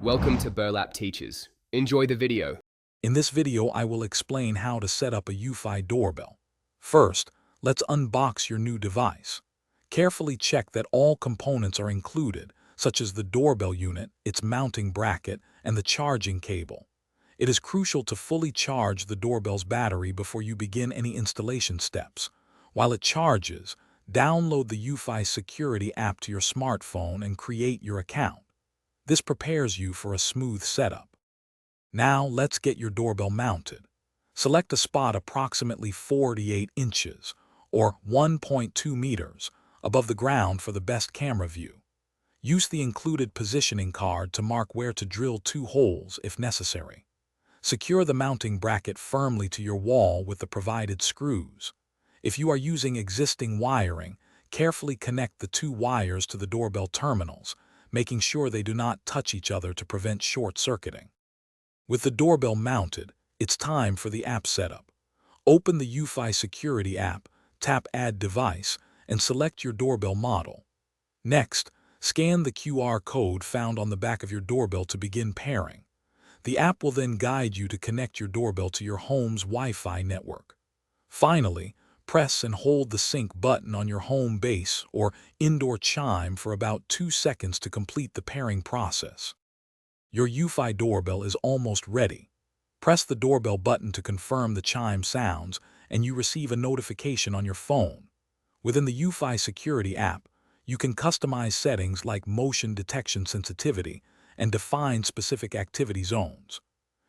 Welcome to Burlap Teachers. Enjoy the video. In this video, I will explain how to set up a Eufy doorbell. First, let's unbox your new device. Carefully check that all components are included, such as the doorbell unit, its mounting bracket, and the charging cable. It is crucial to fully charge the doorbell's battery before you begin any installation steps. While it charges, download the Eufy security app to your smartphone and create your account. This prepares you for a smooth setup. Now let's get your doorbell mounted. Select a spot approximately 48 inches, or 1.2 meters, above the ground for the best camera view. Use the included positioning card to mark where to drill 2 holes if necessary. Secure the mounting bracket firmly to your wall with the provided screws. If you are using existing wiring, carefully connect the 2 wires to the doorbell terminals, making sure they do not touch each other to prevent short-circuiting. With the doorbell mounted, it's time for the app setup. Open the Eufy security app, tap Add Device, and select your doorbell model. Next, scan the QR code found on the back of your doorbell to begin pairing. The app will then guide you to connect your doorbell to your home's Wi-Fi network. Finally, press and hold the sync button on your home base or indoor chime for about 2 seconds to complete the pairing process. Your Eufy doorbell is almost ready. Press the doorbell button to confirm the chime sounds, and you receive a notification on your phone. Within the Eufy security app, you can customize settings like motion detection sensitivity and define specific activity zones.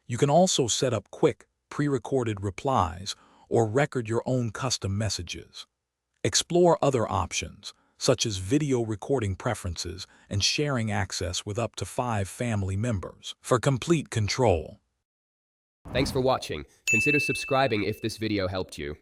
You can also set up quick, pre-recorded replies or record your own custom messages. Explore other options, such as video recording preferences and sharing access with up to 5 family members, for complete control. Thanks for watching. Consider subscribing if this video helped you.